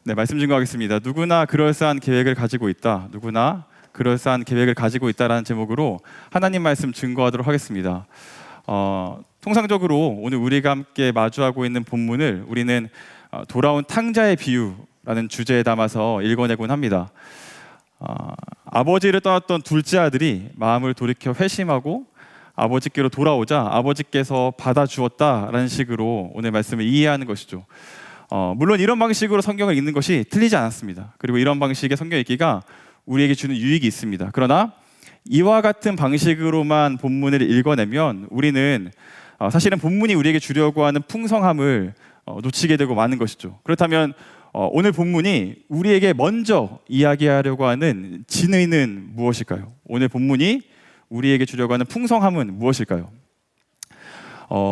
네, 말씀 증거하겠습니다. 누구나 그럴싸한 계획을 가지고 있다. 누구나 그럴싸한 계획을 가지고 있다라는 제목으로 하나님 말씀 증거하도록 하겠습니다. 통상적으로 오늘 우리가 함께 마주하고 있는 본문을 우리는 돌아온 탕자의 비유라는 주제에 담아서 읽어내곤 합니다. 아버지를 떠났던 둘째 아들이 마음을 돌이켜 회심하고 아버지께로 돌아오자 아버지께서 받아주었다라는 식으로 오늘 말씀을 이해하는 것이죠. 물론 이런 방식으로 성경을 읽는 것이 틀리지 않았습니다. 그리고 이런 방식의 성경 읽기가 우리에게 주는 유익이 있습니다. 그러나 이와 같은 방식으로만 본문을 읽어내면 우리는 사실은 본문이 우리에게 주려고 하는 풍성함을 놓치게 되고 마는 것이죠. 그렇다면 오늘 본문이 우리에게 먼저 이야기하려고 하는 진의는 무엇일까요? 오늘 본문이 우리에게 주려고 하는 풍성함은 무엇일까요?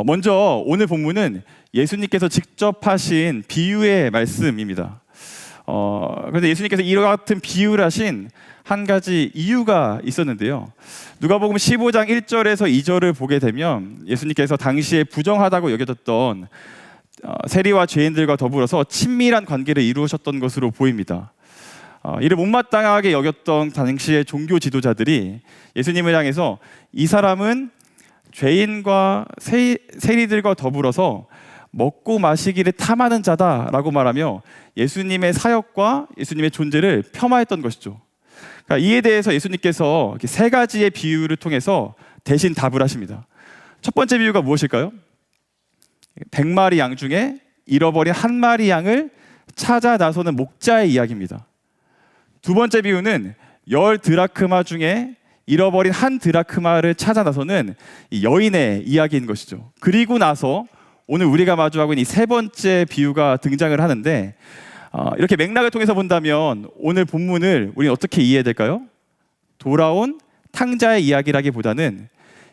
먼저 오늘 본문은 예수님께서 직접 하신 비유의 말씀입니다. 그런데 예수님께서 이와 같은 비유를 하신 한 가지 이유가 있었는데요. 누가복음 15장 1절에서 2절을 보게 되면 예수님께서 당시에 부정하다고 여겨졌던 세리와 죄인들과 더불어서 친밀한 관계를 이루셨던 것으로 보입니다. 이를 못마땅하게 여겼던 당시의 종교 지도자들이 예수님을 향해서 이 사람은 죄인과 세리들과 더불어서 먹고 마시기를 탐하는 자다라고 말하며 예수님의 사역과 예수님의 존재를 폄하했던 것이죠. 그러니까 이에 대해서 예수님께서 세 가지의 비유를 통해서 대신 답을 하십니다. 첫 번째 비유가 무엇일까요? 100마리 양 중에 잃어버린 한 마리 양을 찾아 나서는 목자의 이야기입니다. 두 번째 비유는 10 드라크마 중에 잃어버린 한 드라크마를 찾아 나서는 이 여인의 이야기인 것이죠. 그리고 나서 오늘 우리가 마주하고 있는 이 세 번째 비유가 등장을 하는데 이렇게 맥락을 통해서 본다면 오늘 본문을 우리는 어떻게 이해해야 될까요? 돌아온 탕자의 이야기라기보다는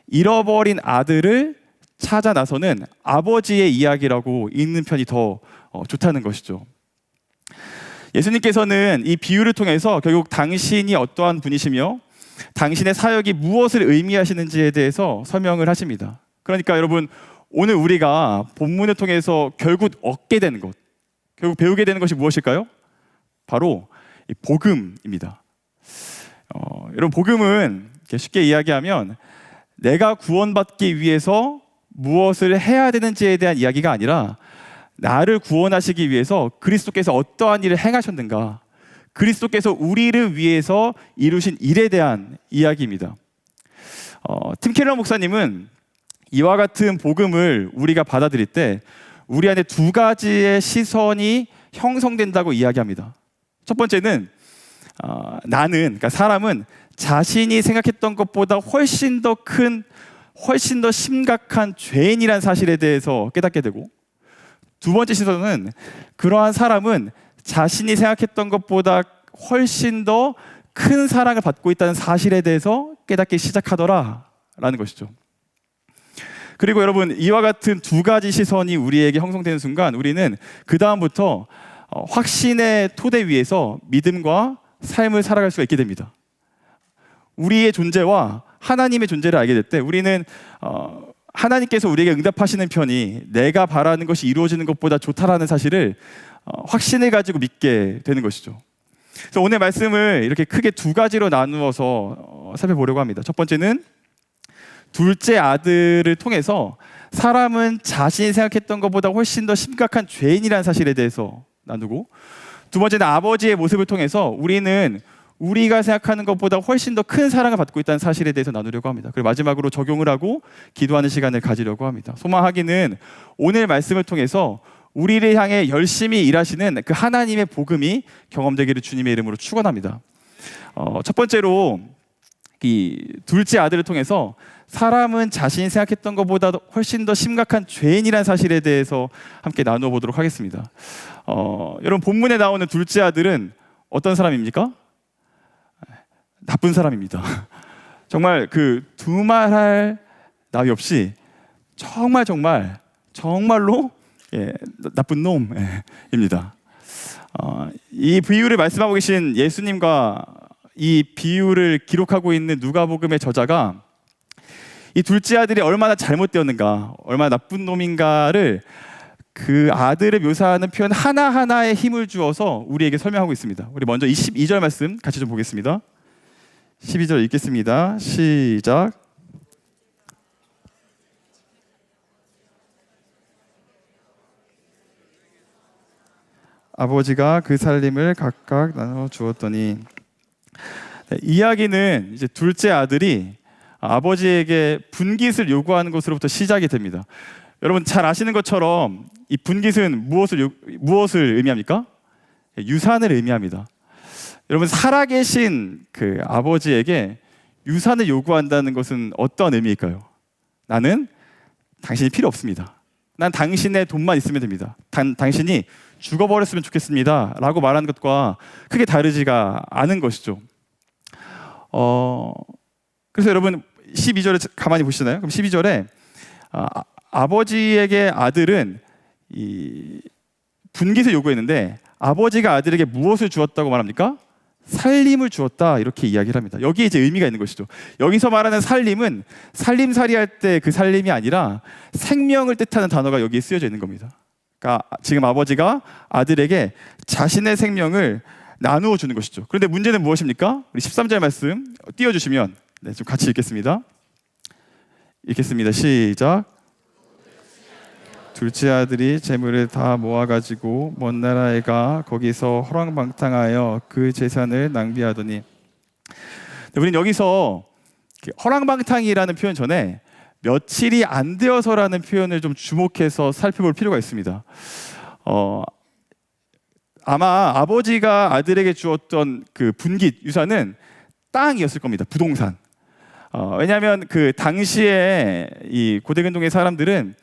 잃어버린 아들을 찾아 나서는 아버지의 이야기라고 읽는 편이 더 좋다는 것이죠. 예수님께서는 이 비유를 통해서 결국 당신이 어떠한 분이시며 당신의 사역이 무엇을 의미하시는지에 대해서 설명을 하십니다. 그러니까 여러분, 오늘 우리가 본문을 통해서 결국 얻게 되는 것, 결국 배우게 되는 것이 무엇일까요? 바로 이 복음입니다. 여러분, 복음은 쉽게 이야기하면 내가 구원받기 위해서 무엇을 해야 되는지에 대한 이야기가 아니라 나를 구원하시기 위해서 그리스도께서 어떠한 일을 행하셨는가, 그리스도께서 우리를 위해서 이루신 일에 대한 이야기입니다. 팀 켈러 목사님은 이와 같은 복음을 우리가 받아들일 때 우리 안에 두 가지의 시선이 형성된다고 이야기합니다. 첫 번째는 나는, 그러니까 사람은 자신이 생각했던 것보다 훨씬 더 큰, 훨씬 더 심각한 죄인이라는 사실에 대해서 깨닫게 되고, 두 번째 시선은 그러한 사람은 자신이 생각했던 것보다 훨씬 더 큰 사랑을 받고 있다는 사실에 대해서 깨닫기 시작하더라라는 것이죠. 그리고 여러분, 이와 같은 두 가지 시선이 우리에게 형성되는 순간 우리는 그 다음부터 확신의 토대 위에서 믿음과 삶을 살아갈 수가 있게 됩니다. 우리의 존재와 하나님의 존재를 알게 될 때 우리는 하나님께서 우리에게 응답하시는 편이 내가 바라는 것이 이루어지는 것보다 좋다라는 사실을 확신을 가지고 믿게 되는 것이죠. 그래서 오늘 말씀을 이렇게 크게 두 가지로 나누어서 살펴보려고 합니다. 첫 번째는 둘째 아들을 통해서 사람은 자신이 생각했던 것보다 훨씬 더 심각한 죄인이라는 사실에 대해서 나누고, 두 번째는 아버지의 모습을 통해서 우리는 우리가 생각하는 것보다 훨씬 더 큰 사랑을 받고 있다는 사실에 대해서 나누려고 합니다. 그리고 마지막으로 적용을 하고 기도하는 시간을 가지려고 합니다. 소망하기는 오늘 말씀을 통해서 우리를 향해 열심히 일하시는 그 하나님의 복음이 경험되기를 주님의 이름으로 축원합니다. 첫 번째로 이 둘째 아들을 통해서 사람은 자신이 생각했던 것보다 훨씬 더 심각한 죄인이라는 사실에 대해서 함께 나누어 보도록 하겠습니다. 여러분, 본문에 나오는 둘째 아들은 어떤 사람입니까? 나쁜 사람입니다. 정말 그 두말할 나위 없이 정말로 나쁜 놈입니다. 이 비유를 말씀하고 계신 예수님과 이 비유를 기록하고 있는 누가복음의 저자가 이 둘째 아들이 얼마나 잘못되었는가, 얼마나 나쁜 놈인가를 그 아들을 묘사하는 표현 하나하나에 힘을 주어서 우리에게 설명하고 있습니다. 우리 먼저 22절 말씀 같이 좀 보겠습니다. 12절 읽겠습니다. 시작. 아버지가 그 살림을 각각 나눠 주었더니. 네, 이야기는 이제 둘째 아들이 아버지에게 분깃을 요구하는 것으로부터 시작이 됩니다. 여러분 잘 아시는 것처럼 이 분깃은 무엇을 의미합니까? 유산을 의미합니다. 여러분 살아계신 그 아버지에게 유산을 요구한다는 것은 어떤 의미일까요? 나는 당신이 필요 없습니다. 난 당신의 돈만 있으면 됩니다. 당신이 죽어버렸으면 좋겠습니다 라고 말하는 것과 크게 다르지가 않은 것이죠. 그래서 여러분 12절을 가만히 보시잖아요. 그럼 12절에 아버지에게 아들은 이 분깃을 요구했는데 아버지가 아들에게 무엇을 주었다고 말합니까? 살림을 주었다 이렇게 이야기를 합니다. 여기에 이제 의미가 있는 것이죠. 여기서 말하는 살림은 살림살이 할 때 그 살림이 아니라 생명을 뜻하는 단어가 여기에 쓰여져 있는 겁니다. 그러니까 지금 아버지가 아들에게 자신의 생명을 나누어 주는 것이죠. 그런데 문제는 무엇입니까? 우리 13절 말씀 띄워주시면 네, 좀 같이 읽겠습니다. 읽겠습니다. 시작. 둘째 아들이 재물을 다 모아가지고 먼 나라에 가 거기서 허랑방탕하여 그 재산을 낭비하더니. 우리는 여기서 허랑방탕이라는 표현 전에 며칠이 안 되어서라는 표현을 좀 주목해서 살펴볼 필요가 있습니다. 아마 아버지가 아들에게 주었던 그 분깃 유산은 땅이었을 겁니다. 부동산. 왜냐하면 그 당시에 이 고대근동의 사람들은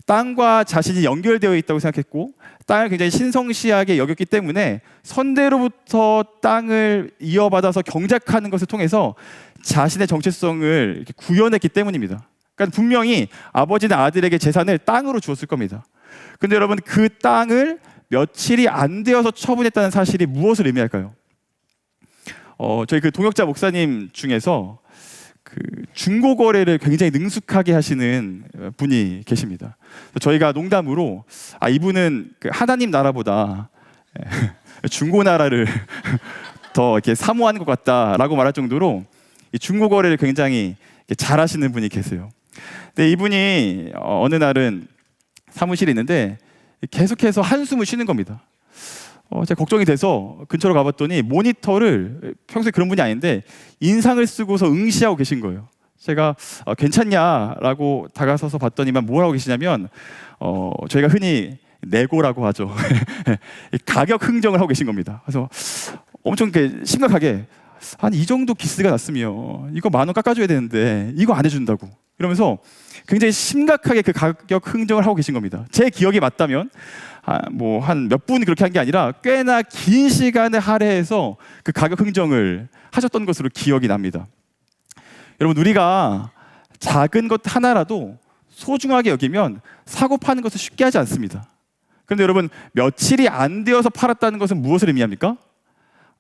땅과 자신이 연결되어 있다고 생각했고 땅을 굉장히 신성시하게 여겼기 때문에 선대로부터 땅을 이어받아서 경작하는 것을 통해서 자신의 정체성을 이렇게 구현했기 때문입니다. 그러니까 분명히 아버지는 아들에게 재산을 땅으로 주었을 겁니다. 그런데 여러분 그 땅을 며칠이 안 되어서 처분했다는 사실이 무엇을 의미할까요? 저희 그 동역자 목사님 중에서 그 중고 거래를 굉장히 능숙하게 하시는 분이 계십니다. 저희가 농담으로 이분은 그 하나님 나라보다 중고 나라를 더 이렇게 사모하는 것 같다라고 말할 정도로 이 중고 거래를 굉장히 잘하시는 분이 계세요. 근데 이분이 어느 날은 사무실에 있는데 계속해서 한숨을 쉬는 겁니다. 제가 걱정이 돼서 근처로 가봤더니 모니터를 평소에 그런 분이 아닌데 인상을 쓰고서 응시하고 계신 거예요. 제가 괜찮냐라고 다가서서 봤더니만 뭐라고 계시냐면 저희가 흔히 내고라고 하죠. 가격 흥정을 하고 계신 겁니다. 그래서 엄청 심각하게 한 이 정도 기스가 났으면 이거 10,000원 깎아줘야 되는데 이거 안 해준다고 이러면서 굉장히 심각하게 그 가격 흥정을 하고 계신 겁니다. 제 기억이 맞다면 뭐 한 몇 분 그렇게 한 게 아니라 꽤나 긴 시간을 할애해서 그 가격 흥정을 하셨던 것으로 기억이 납니다. 여러분 우리가 작은 것 하나라도 소중하게 여기면 사고 파는 것을 쉽게 하지 않습니다. 그런데 여러분 며칠이 안 되어서 팔았다는 것은 무엇을 의미합니까?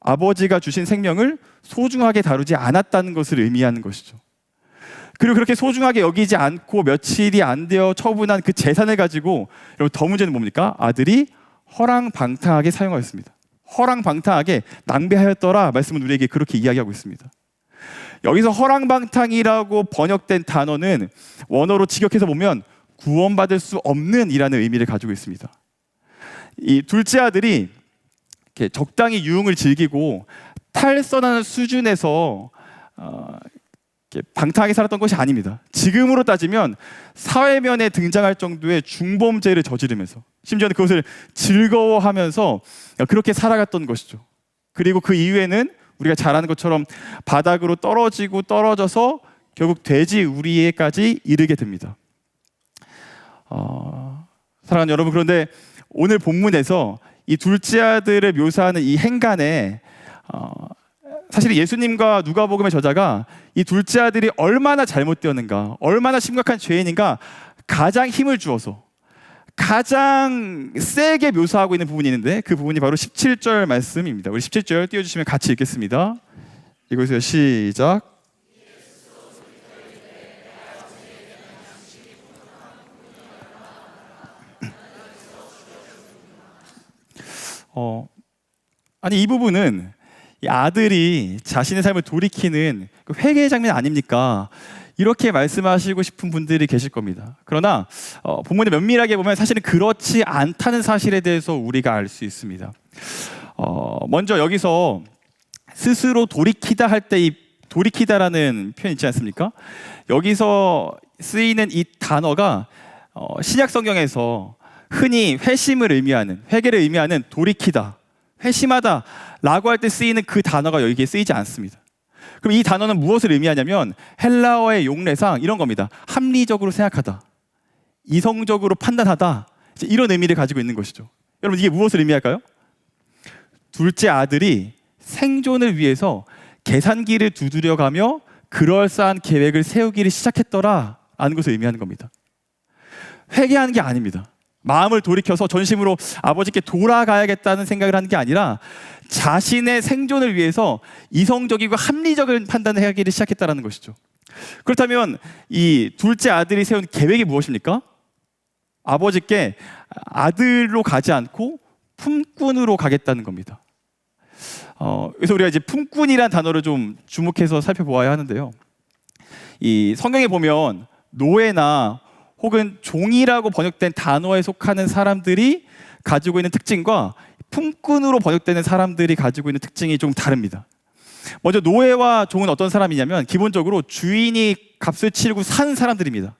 아버지가 주신 생명을 소중하게 다루지 않았다는 것을 의미하는 것이죠. 그리고 그렇게 소중하게 여기지 않고 며칠이 안 되어 처분한 그 재산을 가지고 여러분 더 문제는 뭡니까? 아들이 허랑방탕하게 사용하였습니다. 허랑방탕하게 낭비하였더라 말씀은 우리에게 그렇게 이야기하고 있습니다. 여기서 허랑방탕이라고 번역된 단어는 원어로 직역해서 보면 구원받을 수 없는 이라는 의미를 가지고 있습니다. 이 둘째 아들이 이렇게 적당히 유흥을 즐기고 탈선하는 수준에서 방탕하게 살았던 것이 아닙니다. 지금으로 따지면 사회면에 등장할 정도의 중범죄를 저지르면서 심지어는 그것을 즐거워하면서 그렇게 살아갔던 것이죠. 그리고 그 이후에는 우리가 잘 아는 것처럼 바닥으로 떨어지고 떨어져서 결국 돼지 우리에까지 이르게 됩니다. 사랑하는 여러분, 그런데 오늘 본문에서 이 둘째 아들을 묘사하는 이 행간에 사실 예수님과 누가복음의 저자가 이 둘째 아들이 얼마나 잘못되었는가, 얼마나 심각한 죄인인가 가장 힘을 주어서 가장 세게 묘사하고 있는 부분이 있는데 그 부분이 바로 17절 말씀입니다. 우리 17절 띄워주시면 같이 읽겠습니다. 읽으세요. 시작. 아니 이 부분은 이 아들이 자신의 삶을 돌이키는 그 회개의 장면 아닙니까? 이렇게 말씀하시고 싶은 분들이 계실 겁니다. 그러나 본문을 면밀하게 보면 사실은 그렇지 않다는 사실에 대해서 우리가 알 수 있습니다. 먼저 여기서 스스로 돌이키다 할 때 이 돌이키다라는 표현 있지 않습니까? 여기서 쓰이는 이 단어가 신약 성경에서 흔히 회심을 의미하는, 회개를 의미하는 돌이키다, 회심하다 라고 할 때 쓰이는 그 단어가 여기에 쓰이지 않습니다. 그럼 이 단어는 무엇을 의미하냐면 헬라어의 용례상 이런 겁니다. 합리적으로 생각하다, 이성적으로 판단하다, 이런 의미를 가지고 있는 것이죠. 여러분 이게 무엇을 의미할까요? 둘째 아들이 생존을 위해서 계산기를 두드려가며 그럴싸한 계획을 세우기를 시작했더라 라는 것을 의미하는 겁니다. 회개하는 게 아닙니다. 마음을 돌이켜서 전심으로 아버지께 돌아가야겠다는 생각을 하는 게 아니라 자신의 생존을 위해서 이성적이고 합리적인 판단을 하기를 시작했다는 것이죠. 그렇다면 이 둘째 아들이 세운 계획이 무엇입니까? 아버지께 아들로 가지 않고 품꾼으로 가겠다는 겁니다. 그래서 우리가 이제 품꾼이라는 단어를 좀 주목해서 살펴보아야 하는데요. 이 성경에 보면 노예나 혹은 종이라고 번역된 단어에 속하는 사람들이 가지고 있는 특징과 품꾼으로 번역되는 사람들이 가지고 있는 특징이 좀 다릅니다. 먼저 노예와 종은 어떤 사람이냐면 기본적으로 주인이 값을 치르고 산 사람들입니다.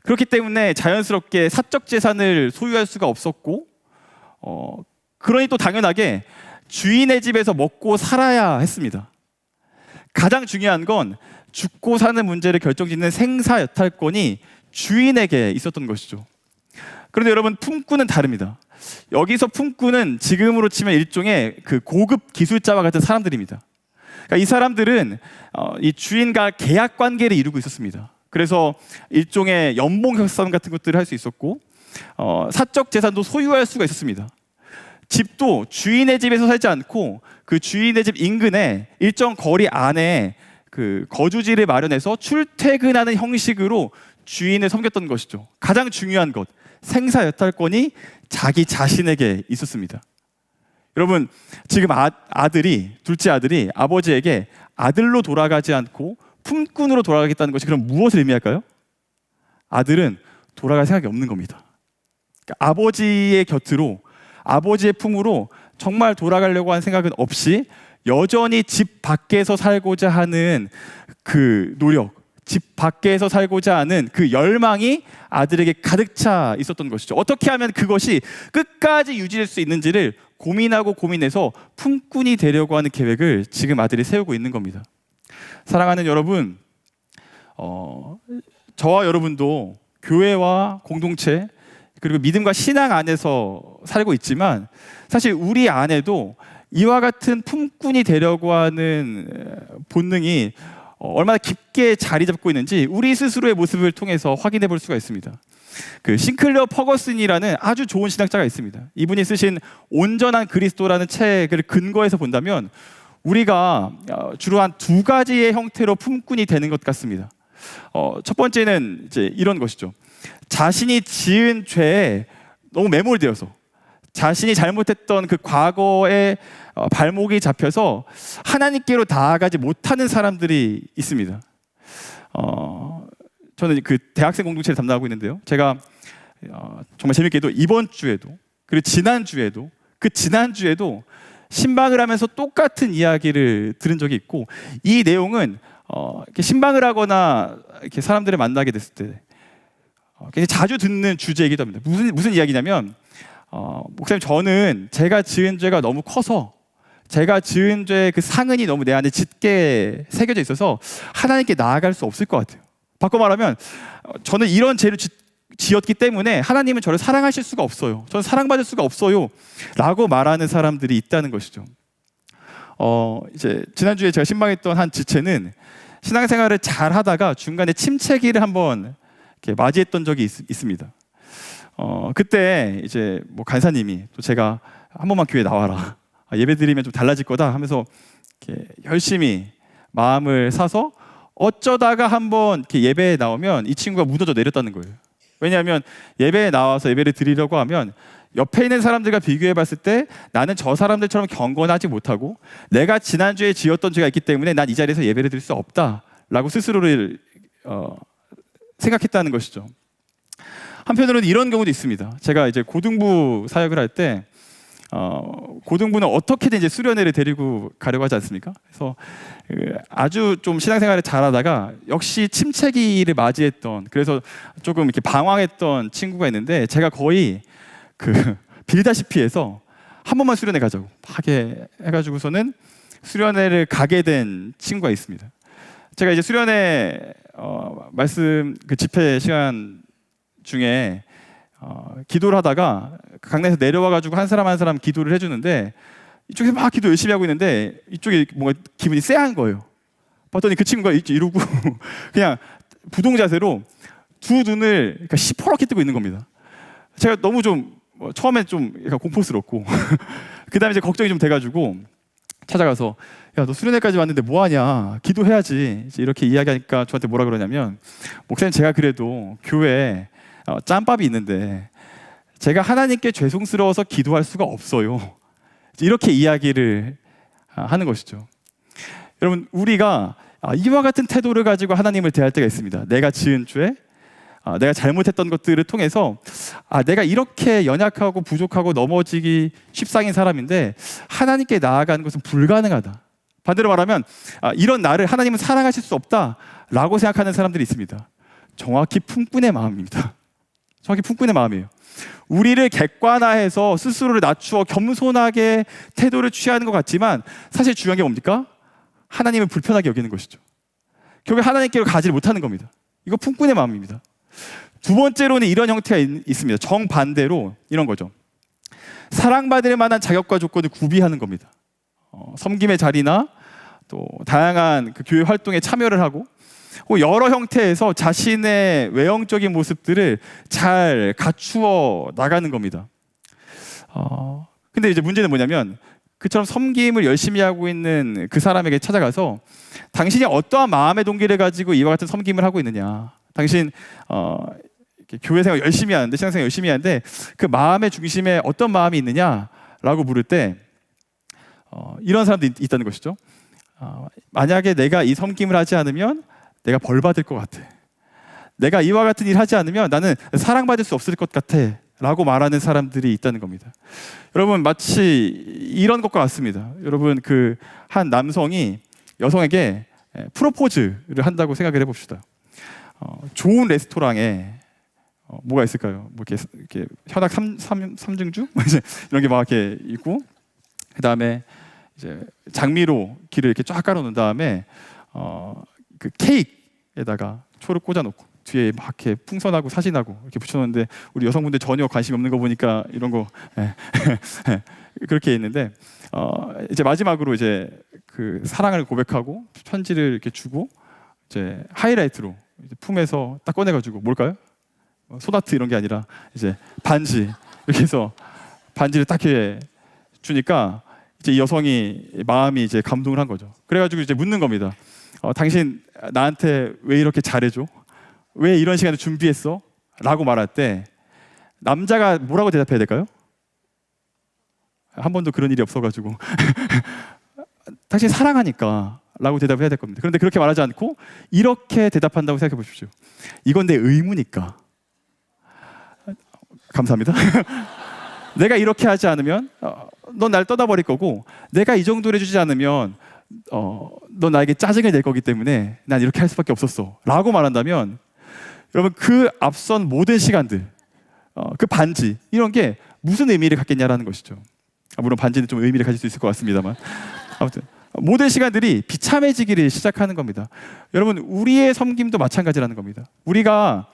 그렇기 때문에 자연스럽게 사적 재산을 소유할 수가 없었고 그러니 또 당연하게 주인의 집에서 먹고 살아야 했습니다. 가장 중요한 건 죽고 사는 문제를 결정짓는 생사 여탈권이 주인에게 있었던 것이죠. 그런데 여러분 품꾼은 다릅니다. 여기서 품꾼은 지금으로 치면 일종의 그 고급 기술자와 같은 사람들입니다. 그러니까 이 사람들은 이 주인과 계약 관계를 이루고 있었습니다. 그래서 일종의 연봉 협상 같은 것들을 할 수 있었고 사적 재산도 소유할 수가 있었습니다. 집도 주인의 집에서 살지 않고 그 주인의 집 인근에 일정 거리 안에 그 거주지를 마련해서 출퇴근하는 형식으로 주인을 섬겼던 것이죠. 가장 중요한 것, 생사 여탈권이 자기 자신에게 있었습니다. 여러분 지금 아들이, 둘째 아들이 아버지에게 아들로 돌아가지 않고 품꾼으로 돌아가겠다는 것이 그럼 무엇을 의미할까요? 아들은 돌아갈 생각이 없는 겁니다. 그러니까 아버지의 곁으로, 아버지의 품으로 정말 돌아가려고 하는 생각은 없이 여전히 집 밖에서 살고자 하는 그 노력, 집 밖에서 살고자 하는 그 열망이 아들에게 가득 차 있었던 것이죠. 어떻게 하면 그것이 끝까지 유지될 수 있는지를 고민하고 고민해서 품꾼이 되려고 하는 계획을 지금 아들이 세우고 있는 겁니다. 사랑하는 여러분, 저와 여러분도 교회와 공동체 그리고 믿음과 신앙 안에서 살고 있지만 사실 우리 안에도 이와 같은 품꾼이 되려고 하는 본능이 얼마나 깊게 자리 잡고 있는지 우리 스스로의 모습을 통해서 확인해 볼 수가 있습니다. 그 싱클레어 퍼거슨이라는 아주 좋은 신학자가 있습니다. 이분이 쓰신 온전한 그리스도라는 책을 근거해서 본다면 우리가 주로 한 두 가지의 형태로 품꾼이 되는 것 같습니다. 첫 번째는 이제 이런 것이죠. 자신이 지은 죄에 너무 매몰되어서 자신이 잘못했던 그 과거의 발목이 잡혀서 하나님께로 나아가지 못하는 사람들이 있습니다. 저는 그 대학생 공동체를 담당하고 있는데요. 제가 정말 재밌게도 이번 주에도 그리고 지난 주에도 그 지난 주에도 신방을 하면서 똑같은 이야기를 들은 적이 있고 이 내용은 이렇게 신방을 하거나 이렇게 사람들을 만나게 됐을 때 굉장히 자주 듣는 주제이기도 합니다. 무슨 이야기냐면 목사님 저는 제가 지은 죄가 너무 커서 제가 지은 죄의 그 상흔이 너무 내 안에 짙게 새겨져 있어서 하나님께 나아갈 수 없을 것 같아요. 바꿔 말하면 저는 이런 죄를 지었기 때문에 하나님은 저를 사랑하실 수가 없어요. 저는 사랑받을 수가 없어요 라고 말하는 사람들이 있다는 것이죠. 이제 지난주에 제가 신방했던 한 지체는 신앙생활을 잘 하다가 중간에 침체기를 한번 이렇게 맞이했던 적이 있습니다. 그때 이제 뭐 간사님이 또 제가 한 번만 교회 나와라, 예배 드리면 좀 달라질 거다 하면서 이렇게 열심히 마음을 사서 어쩌다가 한번 이렇게 예배에 나오면 이 친구가 무너져 내렸다는 거예요. 왜냐하면 예배에 나와서 예배를 드리려고 하면 옆에 있는 사람들과 비교해 봤을 때 나는 저 사람들처럼 경건하지 못하고 내가 지난주에 지었던 죄가 있기 때문에 난 이 자리에서 예배를 드릴 수 없다라고 스스로를 생각했다는 것이죠. 한편으로는 이런 경우도 있습니다. 제가 이제 고등부 사역을 할 때 고등부는 어떻게든 이제 수련회를 데리고 가려고 하지 않습니까? 그래서 아주 좀 신앙생활을 잘하다가 역시 침체기를 맞이했던, 그래서 조금 이렇게 방황했던 친구가 있는데, 제가 거의 빌다시피 해서 한 번만 수련회 가자고 하게 해가지고서는 수련회를 가게 된 친구가 있습니다. 제가 이제 수련회 말씀 집회 시간 중에 기도를 하다가 강단에서 내려와가지고 한 사람 한 사람 기도를 해주는데, 이쪽에서 막 기도 열심히 하고 있는데 이쪽에 뭔가 기분이 쎄한 거예요. 봤더니 그 친구가 이러고 그냥 부동 자세로 두 눈을 그러니까 시퍼렇게 뜨고 있는 겁니다. 제가 너무 좀 처음에 좀 약간 공포스럽고 그 다음에 이제 걱정이 좀 돼가지고 찾아가서, 야, 너 수련회까지 왔는데 뭐 하냐, 기도해야지, 이렇게 이야기하니까 저한테 뭐라 그러냐면, 목사님, 제가 그래도 교회에 짬밥이 있는데 제가 하나님께 죄송스러워서 기도할 수가 없어요, 이렇게 이야기를 하는 것이죠. 여러분, 우리가 이와 같은 태도를 가지고 하나님을 대할 때가 있습니다. 내가 지은 죄, 내가 잘못했던 것들을 통해서 내가 이렇게 연약하고 부족하고 넘어지기 쉽상인 사람인데 하나님께 나아가는 것은 불가능하다. 반대로 말하면 이런 나를 하나님은 사랑하실 수 없다라고 생각하는 사람들이 있습니다. 정확히 품꾼의 마음입니다. 정확히 품꾼의 마음이에요. 우리를 객관화해서 스스로를 낮추어 겸손하게 태도를 취하는 것 같지만 사실 중요한 게 뭡니까? 하나님을 불편하게 여기는 것이죠. 결국 하나님께로 가지를 못하는 겁니다. 이거 품꾼의 마음입니다. 두 번째로는 이런 형태가 있습니다. 정반대로 이런 거죠. 사랑받을 만한 자격과 조건을 구비하는 겁니다. 섬김의 자리나 또 다양한 교회 활동에 참여를 하고 여러 형태에서 자신의 외형적인 모습들을 잘 갖추어 나가는 겁니다. 근데 이제 문제는 뭐냐면, 그처럼 섬김을 열심히 하고 있는 그 사람에게 찾아가서 당신이 어떠한 마음의 동기를 가지고 이와 같은 섬김을 하고 있느냐, 당신 교회 생활 열심히 하는데, 신앙생활 열심히 하는데 그 마음의 중심에 어떤 마음이 있느냐라고 물을 때 이런 사람들이 있다는 것이죠. 만약에 내가 이 섬김을 하지 않으면 내가 벌 받을 것 같아, 내가 이와 같은 일 하지 않으면 나는 사랑받을 수 없을 것 같아 라고 말하는 사람들이 있다는 겁니다. 여러분, 마치 이런 것과 같습니다. 여러분, 한 남성이 여성에게 프로포즈를 한다고 생각을 해봅시다. 좋은 레스토랑에 뭐가 있을까요? 뭐 이렇게 현악 삼중주 이런 게 막 이렇게 있고, 그 다음에 이제 장미로 길을 이렇게 쫙 깔아놓은 다음에 그 케이크에다가 초를 꽂아놓고 뒤에 막 이렇게 풍선하고 사진하고 이렇게 붙여놓는데, 우리 여성분들 전혀 관심 없는 거 보니까 이런 거 그렇게 있는데, 이제 마지막으로 이제 그 사랑을 고백하고 편지를 이렇게 주고 이제 하이라이트로 이제 품에서 딱 꺼내가지고, 뭘까요? 소나트 이런 게 아니라 이제 반지, 이렇게 해서 반지를 딱 이렇게 주니까 이제 이 여성이 마음이 이제 감동을 한 거죠. 그래가지고 이제 묻는 겁니다. 당신 나한테 왜 이렇게 잘해줘? 왜 이런 시간을 준비했어? 라고 말할 때 남자가 뭐라고 대답해야 될까요? 한 번도 그런 일이 없어가지고 당신 사랑하니까 라고 대답을 해야 될 겁니다. 그런데 그렇게 말하지 않고 이렇게 대답한다고 생각해 보십시오. 이건 내 의무니까. 감사합니다. 내가 이렇게 하지 않으면 넌 날 떠나버릴 거고, 내가 이 정도를 해주지 않으면 넌 나에게 짜증을 낼 거기 때문에 난 이렇게 할 수밖에 없었어 라고 말한다면, 여러분, 그 앞선 모든 시간들, 그 반지, 이런 게 무슨 의미를 갖겠냐라는 것이죠. 물론 반지는 좀 의미를 가질 수 있을 것 같습니다만, 아무튼 모든 시간들이 비참해지기를 시작하는 겁니다. 여러분, 우리의 섬김도 마찬가지라는 겁니다. 우리가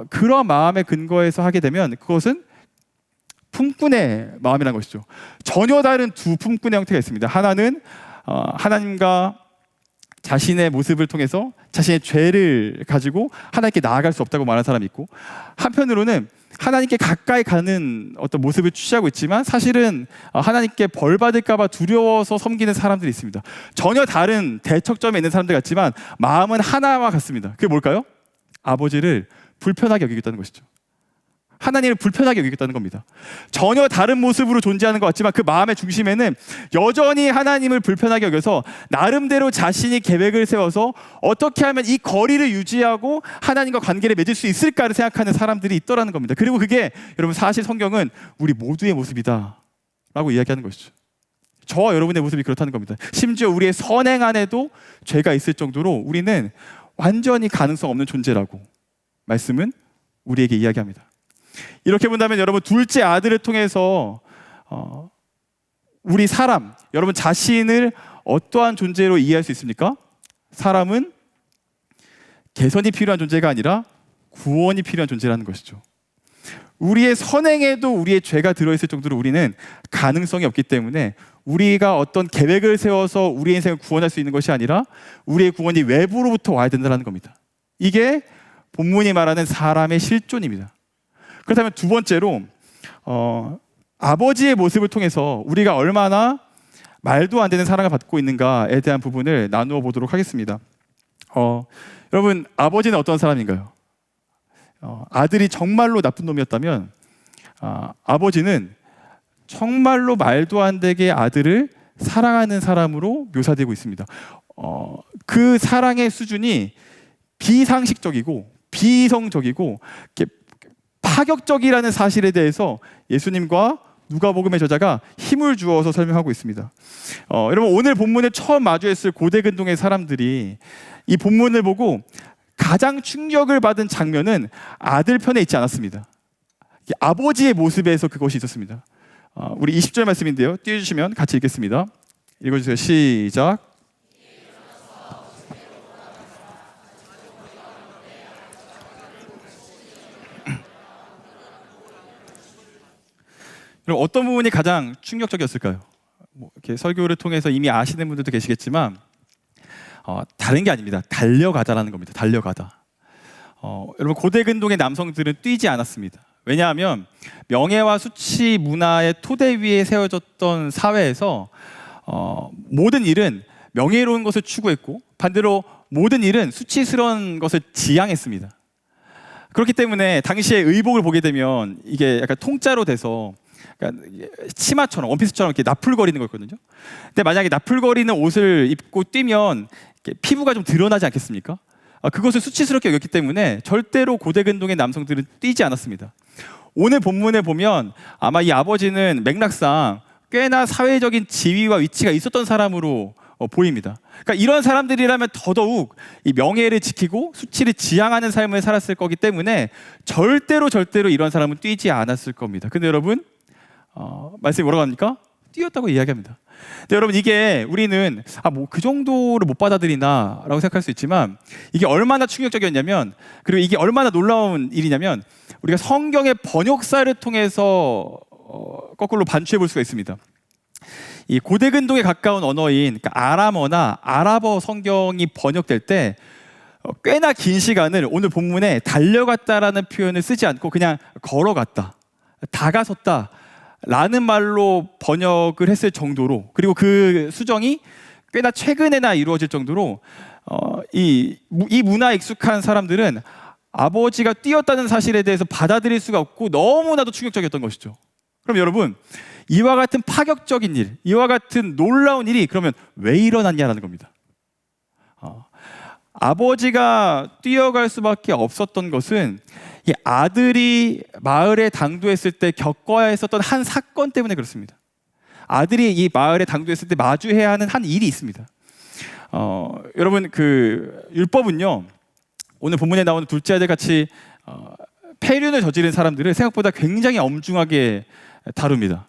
그런 마음의 근거에서 하게 되면 그것은 품꾼의 마음이라는 것이죠. 전혀 다른 두 품꾼의 형태가 있습니다. 하나는 하나님과 자신의 모습을 통해서 자신의 죄를 가지고 하나님께 나아갈 수 없다고 말하는 사람이 있고, 한편으로는 하나님께 가까이 가는 어떤 모습을 취하고 있지만 사실은 하나님께 벌 받을까 봐 두려워서 섬기는 사람들이 있습니다. 전혀 다른 대척점에 있는 사람들 같지만 마음은 하나와 같습니다. 그게 뭘까요? 아버지를 불편하게 여기겠다는 것이죠. 하나님을 불편하게 여기겠다는 겁니다. 전혀 다른 모습으로 존재하는 것 같지만 그 마음의 중심에는 여전히 하나님을 불편하게 여겨서 나름대로 자신이 계획을 세워서 어떻게 하면 이 거리를 유지하고 하나님과 관계를 맺을 수 있을까를 생각하는 사람들이 있더라는 겁니다. 그리고 그게 여러분 사실 성경은 우리 모두의 모습이다 라고 이야기하는 것이죠. 저와 여러분의 모습이 그렇다는 겁니다. 심지어 우리의 선행 안에도 죄가 있을 정도로 우리는 완전히 가능성 없는 존재라고 말씀은 우리에게 이야기합니다. 이렇게 본다면 여러분 둘째 아들을 통해서 우리 사람, 여러분 자신을 어떠한 존재로 이해할 수 있습니까? 사람은 개선이 필요한 존재가 아니라 구원이 필요한 존재라는 것이죠. 우리의 선행에도 우리의 죄가 들어있을 정도로 우리는 가능성이 없기 때문에 우리가 어떤 계획을 세워서 우리의 인생을 구원할 수 있는 것이 아니라 우리의 구원이 외부로부터 와야 된다는 겁니다. 이게 본문이 말하는 사람의 실존입니다. 그렇다면 두 번째로 아버지의 모습을 통해서 우리가 얼마나 말도 안 되는 사랑을 받고 있는가에 대한 부분을 나누어 보도록 하겠습니다. 여러분 아버지는 어떤 사람인가요? 아들이 정말로 나쁜 놈이었다면 아버지는 정말로 말도 안 되게 아들을 사랑하는 사람으로 묘사되고 있습니다. 그 사랑의 수준이 비상식적이고 비이성적이고 파격적이라는 사실에 대해서 예수님과 누가복음의 저자가 힘을 주어서 설명하고 있습니다. 여러분 오늘 본문에 처음 마주했을 고대근동의 사람들이 이 본문을 보고 가장 충격을 받은 장면은 아들 편에 있지 않았습니다. 아버지의 모습에서 그것이 있었습니다. 우리 20절 말씀인데요. 띄워주시면 같이 읽겠습니다. 읽어주세요. 시작. 그럼 어떤 부분이 가장 충격적이었을까요? 이렇게 설교를 통해서 이미 아시는 분들도 계시겠지만 다른 게 아닙니다. 달려가다라는 겁니다. 달려가다. 여러분 고대근동의 남성들은 뛰지 않았습니다. 왜냐하면 명예와 수치 문화의 토대 위에 세워졌던 사회에서 모든 일은 명예로운 것을 추구했고 반대로 모든 일은 수치스러운 것을 지향했습니다. 그렇기 때문에 당시에 의복을 보게 되면 이게 약간 통짜로 돼서 그러니까 치마처럼 원피스처럼 이렇게 나풀거리는 거였거든요. 근데 만약에 나풀거리는 옷을 입고 뛰면 피부가 좀 드러나지 않겠습니까? 그것을 수치스럽게 여겼기 때문에 절대로 고대근동의 남성들은 뛰지 않았습니다. 오늘 본문에 보면 아마 이 아버지는 맥락상 꽤나 사회적인 지위와 위치가 있었던 사람으로 보입니다. 그러니까 이런 사람들이라면 더더욱 이 명예를 지키고 수치를 지향하는 삶을 살았을 거기 때문에 절대로 이런 사람은 뛰지 않았을 겁니다. 근데 여러분 말씀이 뭐라고 합니까? 뛰었다고 이야기합니다. 근데 여러분 이게 우리는 뭐 그 정도를 못 받아들이나 라고 생각할 수 있지만 이게 얼마나 충격적이었냐면 그리고 이게 얼마나 놀라운 일이냐면 우리가 성경의 번역사를 통해서 거꾸로 반추해 볼 수가 있습니다. 이 고대근동에 가까운 언어인 그러니까 아람어나 아랍어 성경이 번역될 때 꽤나 긴 시간을 오늘 본문에 달려갔다라는 표현을 쓰지 않고 그냥 걸어갔다, 다가섰다 라는 말로 번역을 했을 정도로 그리고 그 수정이 꽤나 최근에나 이루어질 정도로 이 문화에 익숙한 사람들은 아버지가 뛰었다는 사실에 대해서 받아들일 수가 없고 너무나도 충격적이었던 것이죠. 그럼 여러분 이와 같은 파격적인 일, 이와 같은 놀라운 일이 그러면 왜 일어났냐라는 겁니다. 아버지가 뛰어갈 수밖에 없었던 것은 이 아들이 마을에 당도했을 때 겪어야 했었던 한 사건 때문에 그렇습니다. 아들이 이 마을에 당도했을 때 마주해야 하는 한 일이 있습니다. 여러분 그 율법은요 오늘 본문에 나오는 둘째 아들 같이 폐륜을 저지른 사람들을 생각보다 굉장히 엄중하게 다룹니다.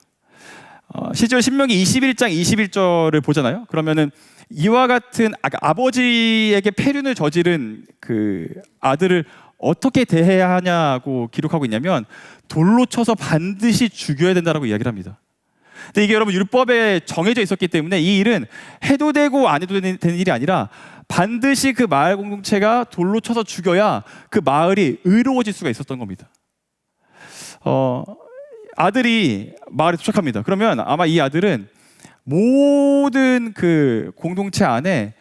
실제로 신명기 21장 21절을 보잖아요. 그러면은 이와 같은 아버지에게 폐륜을 저지른 그 아들을 어떻게 대해야 하냐고 기록하고 있냐면 돌로 쳐서 반드시 죽여야 된다라고 이야기를 합니다. 근데 이게 여러분 율법에 정해져 있었기 때문에 이 일은 해도 되고 안 해도 되는 일이 아니라 반드시 그 마을 공동체가 돌로 쳐서 죽여야 그 마을이 의로워질 수가 있었던 겁니다. 아들이 마을에 도착합니다. 그러면 아마 이 아들은 모든 그 공동체 안에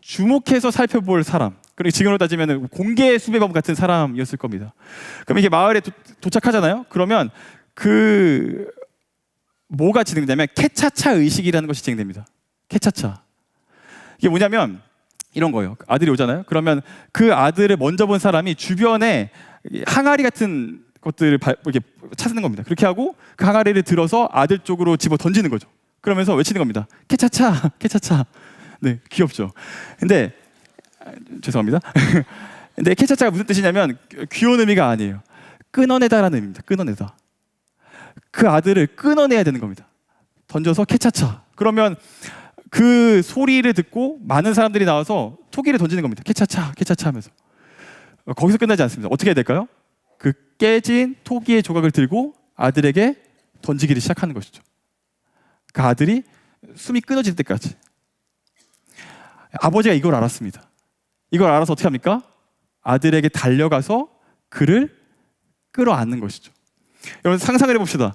주목해서 살펴볼 사람, 그리고 지금으로 따지면 공개 수배범 같은 사람이었을 겁니다. 그럼 이게 마을에 도착하잖아요. 그러면 뭐가 진행되냐면 캐차차 의식이라는 것이 진행됩니다. 캐차차. 이게 뭐냐면 이런 거예요. 아들이 오잖아요. 그러면 그 아들을 먼저 본 사람이 주변에 항아리 같은 것들을 이렇게 찾는 겁니다. 그렇게 하고 그 항아리를 들어서 아들 쪽으로 집어 던지는 거죠. 그러면서 외치는 겁니다. 캐차차, 캐차차. 네, 귀엽죠. 근데 죄송합니다. 근데 캐차차가 무슨 뜻이냐면 귀여운 의미가 아니에요. 끊어내다라는 의미입니다. 끊어내다. 그 아들을 끊어내야 되는 겁니다. 던져서 캐차차. 그러면 그 소리를 듣고 많은 사람들이 나와서 토기를 던지는 겁니다. 캐차차, 캐차차 하면서. 거기서 끝나지 않습니다. 어떻게 해야 될까요? 그 깨진 토기의 조각을 들고 아들에게 던지기를 시작하는 것이죠. 그 아들이 숨이 끊어질 때까지. 아버지가 이걸 알았습니다. 이걸 알아서 어떻게 합니까? 아들에게 달려가서 그를 끌어안는 것이죠. 여러분 상상을 해봅시다.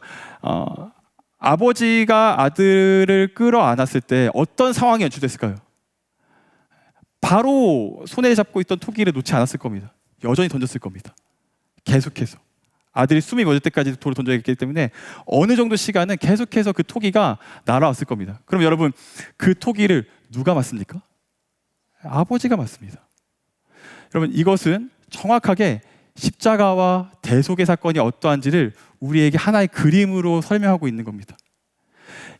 아버지가 아들을 끌어안았을 때 어떤 상황이 연출됐을까요? 바로 손에 잡고 있던 토기를 놓지 않았을 겁니다. 여전히 던졌을 겁니다. 계속해서. 아들이 숨이 멎을 때까지 돌을 던져야겠기 때문에 어느 정도 시간은 계속해서 그 토기가 날아왔을 겁니다. 그럼 여러분 그 토기를 누가 맞습니까? 아버지가 맞습니다. 여러분 이것은 정확하게 십자가와 대속의 사건이 어떠한지를 우리에게 하나의 그림으로 설명하고 있는 겁니다.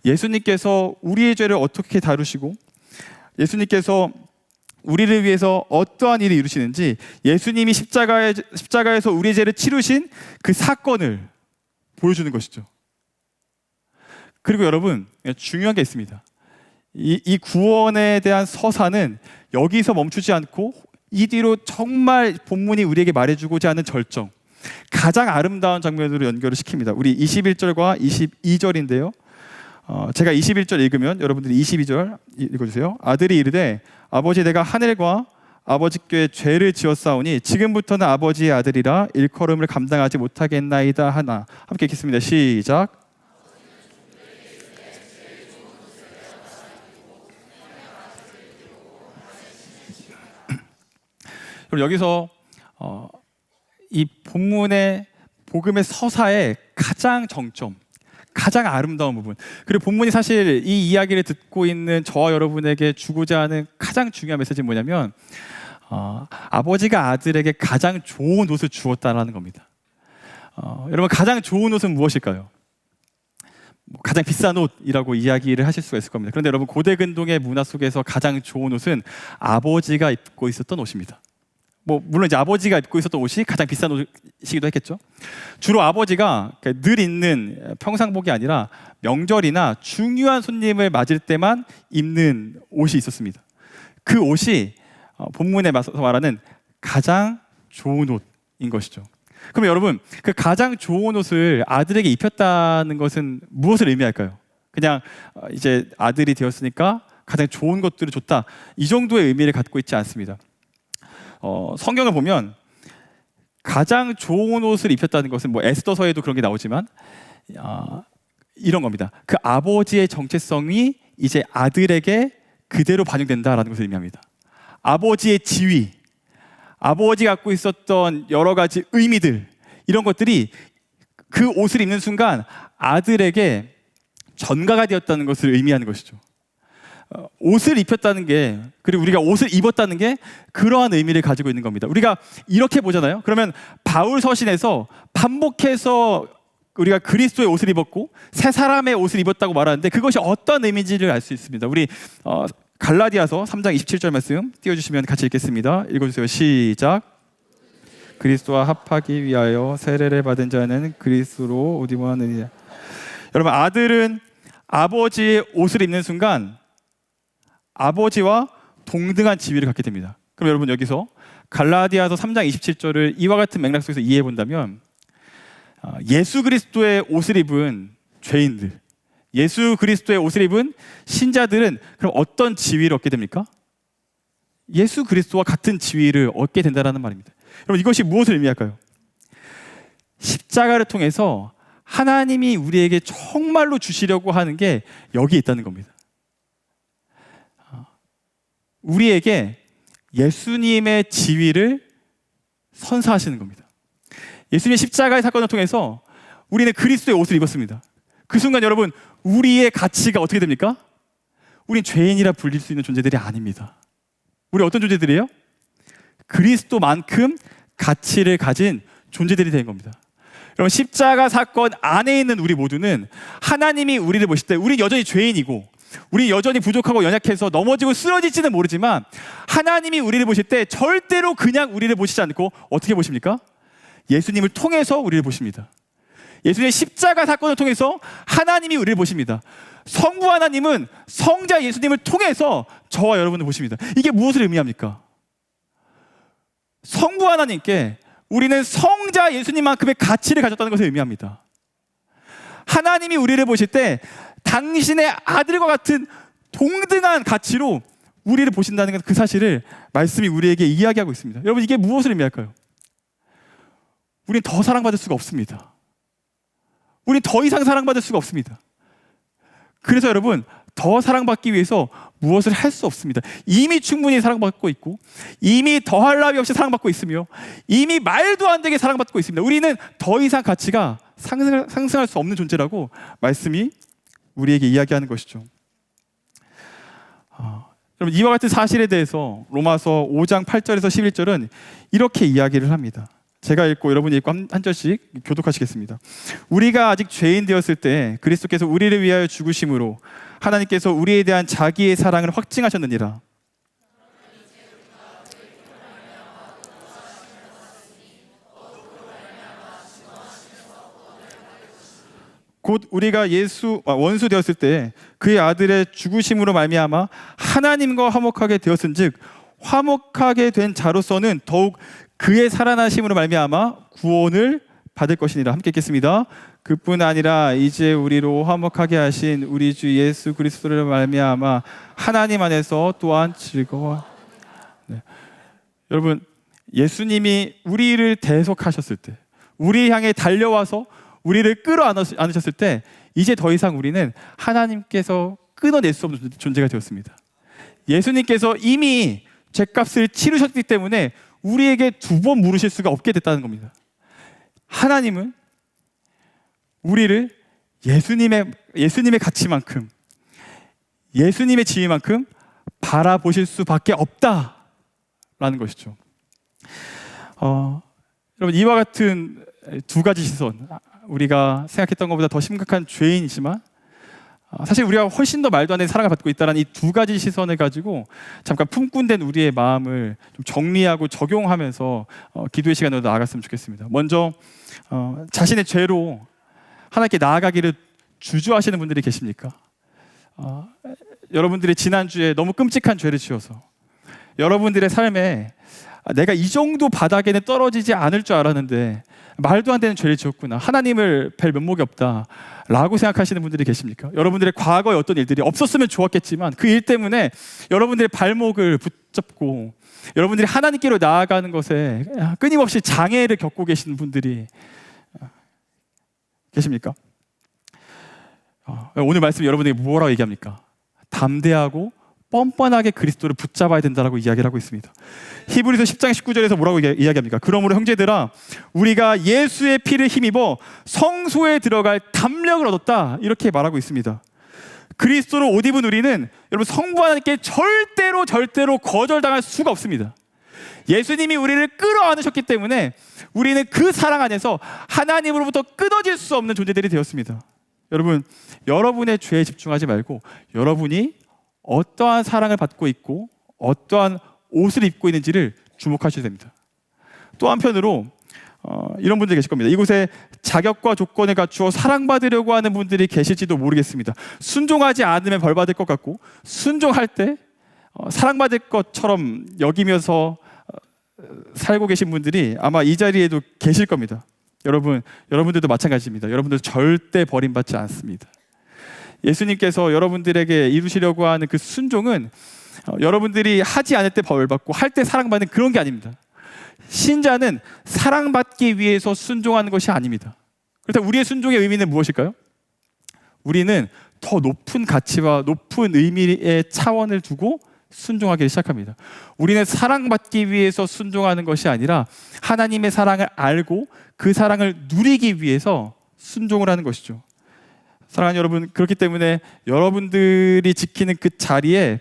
예수님께서 우리의 죄를 어떻게 다루시고 예수님께서 우리를 위해서 어떠한 일을 이루시는지 예수님이 십자가에서 우리의 죄를 치르신 그 사건을 보여주는 것이죠. 그리고 여러분 중요한 게 있습니다. 이 구원에 대한 서사는 여기서 멈추지 않고 이 뒤로 정말 본문이 우리에게 말해주고자 하는 절정, 가장 아름다운 장면으로 연결을 시킵니다. 우리 21절과 22절인데요. 제가 21절 읽으면 여러분들이 22절 읽어주세요. 아들이 이르되 아버지 내가 하늘과 아버지께 죄를 지었사오니 지금부터는 아버지의 아들이라 일컬음을 감당하지 못하겠나이다 하나. 함께 읽겠습니다. 시작. 그럼 여기서 이 본문의 복음의 서사의 가장 정점, 가장 아름다운 부분, 그리고 본문이 사실 이 이야기를 듣고 있는 저와 여러분에게 주고자 하는 가장 중요한 메시지는 뭐냐면 아버지가 아들에게 가장 좋은 옷을 주었다는 겁니다. 여러분 가장 좋은 옷은 무엇일까요? 가장 비싼 옷이라고 이야기를 하실 수가 있을 겁니다. 그런데 여러분 고대 근동의 문화 속에서 가장 좋은 옷은 아버지가 입고 있었던 옷입니다. 물론 이제 아버지가 입고 있었던 옷이 가장 비싼 옷이기도 했겠죠. 주로 아버지가 늘 입는 평상복이 아니라 명절이나 중요한 손님을 맞을 때만 입는 옷이 있었습니다. 그 옷이 본문에 말하는 가장 좋은 옷인 것이죠. 그럼 여러분 그 가장 좋은 옷을 아들에게 입혔다는 것은 무엇을 의미할까요? 그냥 이제 아들이 되었으니까 가장 좋은 것들을 줬다, 이 정도의 의미를 갖고 있지 않습니다. 성경을 보면 가장 좋은 옷을 입혔다는 것은 에스더서에도 그런 게 나오지만 이런 겁니다. 그 아버지의 정체성이 이제 아들에게 그대로 반영된다라는 것을 의미합니다. 아버지의 지위, 아버지가 갖고 있었던 여러 가지 의미들, 이런 것들이 그 옷을 입는 순간 아들에게 전가가 되었다는 것을 의미하는 것이죠. 옷을 입혔다는 게, 그리고 우리가 옷을 입었다는 게 그러한 의미를 가지고 있는 겁니다. 우리가 이렇게 보잖아요. 그러면 바울 서신에서 반복해서 우리가 그리스도의 옷을 입었고 새 사람의 옷을 입었다고 말하는데 그것이 어떤 의미인지를 알 수 있습니다. 우리 갈라디아서 3장 27절 말씀 띄워주시면 같이 읽겠습니다. 읽어주세요. 시작. 그리스도와 합하기 위하여 세례를 받은 자는 그리스도로 옷 입었느니라. 여러분 아들은 아버지의 옷을 입는 순간 아버지와 동등한 지위를 갖게 됩니다. 그럼 여러분 여기서 갈라디아서 3장 27절을 이와 같은 맥락 속에서 이해해 본다면 예수 그리스도의 옷을 입은 죄인들, 예수 그리스도의 옷을 입은 신자들은 그럼 어떤 지위를 얻게 됩니까? 예수 그리스도와 같은 지위를 얻게 된다는 말입니다. 여러분 이것이 무엇을 의미할까요? 십자가를 통해서 하나님이 우리에게 정말로 주시려고 하는 게 여기 있다는 겁니다. 우리에게 예수님의 지위를 선사하시는 겁니다. 예수님의 십자가의 사건을 통해서 우리는 그리스도의 옷을 입었습니다. 그 순간 여러분, 우리의 가치가 어떻게 됩니까? 우린 죄인이라 불릴 수 있는 존재들이 아닙니다. 우리 어떤 존재들이에요? 그리스도만큼 가치를 가진 존재들이 된 겁니다. 여러분, 십자가 사건 안에 있는 우리 모두는 하나님이 우리를 보실 때 우리 여전히 죄인이고 우리 여전히 부족하고 연약해서 넘어지고 쓰러질지는 모르지만 하나님이 우리를 보실 때 절대로 그냥 우리를 보시지 않고 어떻게 보십니까? 예수님을 통해서 우리를 보십니다. 예수님의 십자가 사건을 통해서 하나님이 우리를 보십니다. 성부 하나님은 성자 예수님을 통해서 저와 여러분을 보십니다. 이게 무엇을 의미합니까? 성부 하나님께 우리는 성자 예수님만큼의 가치를 가졌다는 것을 의미합니다. 하나님이 우리를 보실 때 당신의 아들과 같은 동등한 가치로 우리를 보신다는 그 사실을 말씀이 우리에게 이야기하고 있습니다. 여러분, 이게 무엇을 의미할까요? 우리는 더 사랑받을 수가 없습니다. 우리는 더 이상 사랑받을 수가 없습니다. 그래서 여러분, 더 사랑받기 위해서 무엇을 할 수 없습니다. 이미 충분히 사랑받고 있고 이미 더할 나위 없이 사랑받고 있으며 이미 말도 안 되게 사랑받고 있습니다. 우리는 더 이상 가치가 상승할 수 없는 존재라고 말씀이 우리에게 이야기하는 것이죠. 여러분, 이와 같은 사실에 대해서 로마서 5장 8절에서 11절은 이렇게 이야기를 합니다. 제가 읽고 여러분이 읽고 한 절씩 교독하시겠습니다. 우리가 아직 죄인 되었을 때 그리스도께서 우리를 위하여 죽으심으로 하나님께서 우리에 대한 자기의 사랑을 확증하셨느니라. 곧 우리가 원수 되었을 때 그의 아들의 죽으심으로 말미암아 하나님과 화목하게 되었은즉 화목하게 된 자로서는 더욱 그의 살아나심으로 말미암아 구원을 받을 것이니라. 함께 읽겠습니다. 그뿐 아니라 이제 우리로 화목하게 하신 우리 주 예수 그리스도를 말미암아 하나님 안에서 또한 즐거워. 네. 여러분, 예수님이 우리를 대속하셨을 때, 우리 향해 달려와서 우리를 끌어안으셨을 때 이제 더 이상 우리는 하나님께서 끊어낼 수 없는 존재가 되었습니다. 예수님께서 이미 죄값을 치르셨기 때문에 우리에게 두 번 물으실 수가 없게 됐다는 겁니다. 하나님은 우리를 예수님의 가치만큼, 예수님의 지위만큼 바라보실 수밖에 없다라는 것이죠. 여러분, 이와 같은 두 가지 시선, 우리가 생각했던 것보다 더 심각한 죄인이지만 사실 우리가 훨씬 더 말도 안 되는 사랑을 받고 있다는 이 두 가지 시선을 가지고 잠깐 품꾼된 우리의 마음을 좀 정리하고 적용하면서 기도의 시간으로 나아갔으면 좋겠습니다. 먼저 자신의 죄로 하나님께 나아가기를 주저하시는 분들이 계십니까? 여러분들이 지난주에 너무 끔찍한 죄를 지어서 여러분들의 삶에 내가 이 정도 바닥에는 떨어지지 않을 줄 알았는데 말도 안 되는 죄를 지었구나, 하나님을 뵐 면목이 없다 라고 생각하시는 분들이 계십니까? 여러분들의 과거에 어떤 일들이 없었으면 좋았겠지만 그 일 때문에 여러분들의 발목을 붙잡고 여러분들이 하나님께로 나아가는 것에 끊임없이 장애를 겪고 계시는 분들이 계십니까? 오늘 말씀 여러분에게 뭐라고 얘기합니까? 담대하고 뻔뻔하게 그리스도를 붙잡아야 된다라고 이야기를 하고 있습니다. 히브리서 10장 19절에서 뭐라고 이야기합니까? 그러므로 형제들아, 우리가 예수의 피를 힘입어 성소에 들어갈 담력을 얻었다, 이렇게 말하고 있습니다. 그리스도로 옷 입은 우리는 여러분 성부 하나님께 절대로 거절당할 수가 없습니다. 예수님이 우리를 끌어안으셨기 때문에 우리는 그 사랑 안에서 하나님으로부터 끊어질 수 없는 존재들이 되었습니다. 여러분, 여러분의 죄에 집중하지 말고 여러분이 어떠한 사랑을 받고 있고 어떠한 옷을 입고 있는지를 주목하셔야 됩니다. 또 한편으로 이런 분들이 계실 겁니다. 이곳에 자격과 조건을 갖추어 사랑받으려고 하는 분들이 계실지도 모르겠습니다. 순종하지 않으면 벌 받을 것 같고 순종할 때 사랑받을 것처럼 여기면서 살고 계신 분들이 아마 이 자리에도 계실 겁니다. 여러분들도 마찬가지입니다. 여러분들 절대 버림받지 않습니다. 예수님께서 여러분들에게 이루시려고 하는 그 순종은 여러분들이 하지 않을 때 벌받고 할 때 사랑받는 그런 게 아닙니다. 신자는 사랑받기 위해서 순종하는 것이 아닙니다. 그렇다면 우리의 순종의 의미는 무엇일까요? 우리는 더 높은 가치와 높은 의미의 차원을 두고 순종하기 시작합니다. 우리는 사랑받기 위해서 순종하는 것이 아니라 하나님의 사랑을 알고 그 사랑을 누리기 위해서 순종을 하는 것이죠. 사랑하는 여러분, 그렇기 때문에 여러분들이 지키는 그 자리에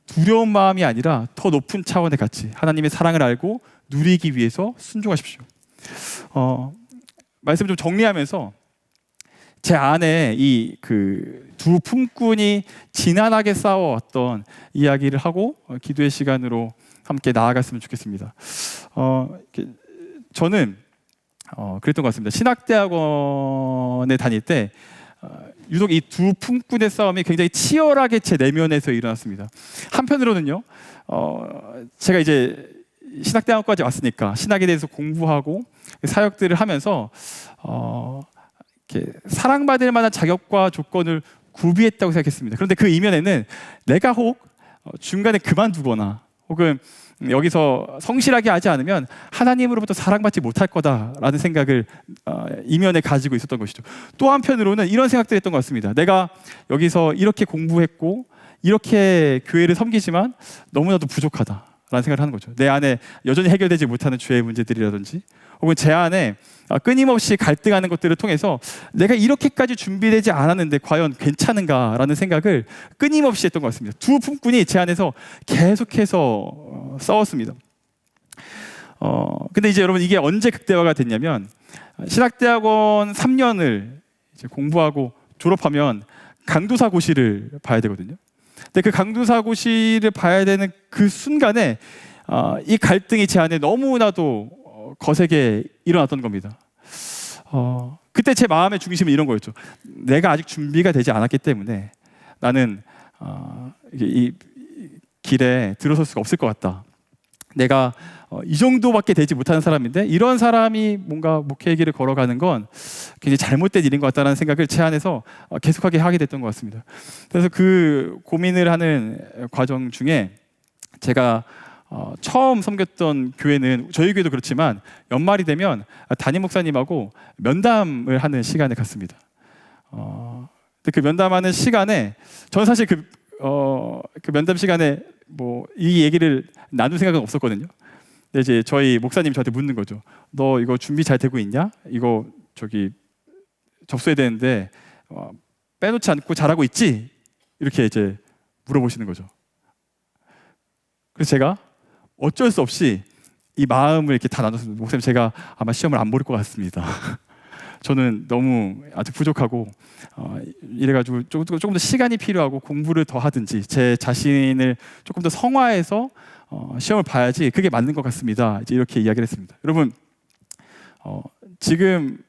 두려운 마음이 아니라 더 높은 차원의 가치, 하나님의 사랑을 알고 누리기 위해서 순종하십시오. 말씀 좀 정리하면서 제 안에 이 그 두 품꾼이 지난하게 싸워왔던 이야기를 하고 기도의 시간으로 함께 나아갔으면 좋겠습니다. 저는 그랬던 것 같습니다. 신학대학원에 다닐 때 유독 이 두 품꾼의 싸움이 굉장히 치열하게 제 내면에서 일어났습니다. 한편으로는요, 제가 이제 신학대학원까지 왔으니까 신학에 대해서 공부하고 사역들을 하면서 이렇게 사랑받을 만한 자격과 조건을 구비했다고 생각했습니다. 그런데 그 이면에는 내가 혹 중간에 그만두거나 혹은 여기서 성실하게 하지 않으면 하나님으로부터 사랑받지 못할 거다라는 생각을 이면에 가지고 있었던 것이죠. 또 한편으로는 이런 생각들을 했던 것 같습니다. 내가 여기서 이렇게 공부했고 이렇게 교회를 섬기지만 너무나도 부족하다라는 생각을 하는 거죠. 내 안에 여전히 해결되지 못하는 죄의 문제들이라든지 혹은 제 안에 끊임없이 갈등하는 것들을 통해서 내가 이렇게까지 준비되지 않았는데 과연 괜찮은가라는 생각을 끊임없이 했던 것 같습니다. 두 품꾼이 제 안에서 계속해서 싸웠습니다. 근데 이제 여러분, 이게 언제 극대화가 됐냐면 신학대학원 3년을 이제 공부하고 졸업하면 강도사고시를 봐야 되거든요. 근데 그 강도사고시를 봐야 되는 그 순간에 이 갈등이 제 안에 너무나도 거세게 일어났던 겁니다. 그때 제 마음의 중심은 이런 거였죠. 내가 아직 준비가 되지 않았기 때문에 나는 이 길에 들어설 수가 없을 것 같다. 내가 이 정도밖에 되지 못하는 사람인데 이런 사람이 뭔가 목회의 길을 걸어가는 건 굉장히 잘못된 일인 것 같다는 생각을 제 안에서 계속하게 하게 됐던 것 같습니다. 그래서 그 고민을 하는 과정 중에 제가 처음 섬겼던 교회는, 저희 교회도 그렇지만 연말이 되면 담임 목사님하고 면담을 하는 시간에 갔습니다. 근데 그 면담하는 시간에 저는 사실 그 면담 시간에 뭐 이 얘기를 나눌 생각은 없었거든요. 근데 이제 저희 목사님이 저한테 묻는 거죠. 너 이거 준비 잘 되고 있냐? 이거 저기 접수해야 되는데 빼놓지 않고 잘하고 있지? 이렇게 이제 물어보시는 거죠. 그래서 제가 어쩔 수 없이 이 마음을 이렇게 다 나눴습니다. 목사님, 제가 아마 시험을 안 볼 것 같습니다. 저는 너무 아직 부족하고 이래가지고 조금 더 시간이 필요하고 공부를 더 하든지 제 자신을 조금 더 성화해서 시험을 봐야지 그게 맞는 것 같습니다. 이제 이렇게 이야기를 했습니다. 여러분, 지금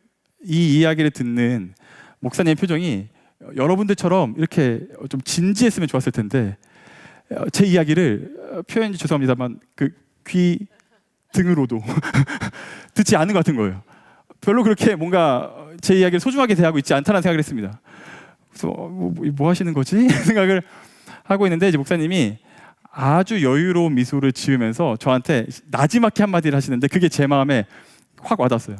이 이야기를 듣는 목사님의 표정이 여러분들처럼 이렇게 좀 진지했으면 좋았을 텐데 제 이야기를 표현이 죄송합니다만 그 귀 등으로도 듣지 않는 것 같은 거예요. 별로 그렇게 뭔가 제 이야기를 소중하게 대하고 있지 않다는 생각을 했습니다. 그래서 뭐 하시는 거지? 생각을 하고 있는데 이제 목사님이 아주 여유로운 미소를 지으면서 저한테 나지막히 한마디를 하시는데 그게 제 마음에 확 와닿았어요.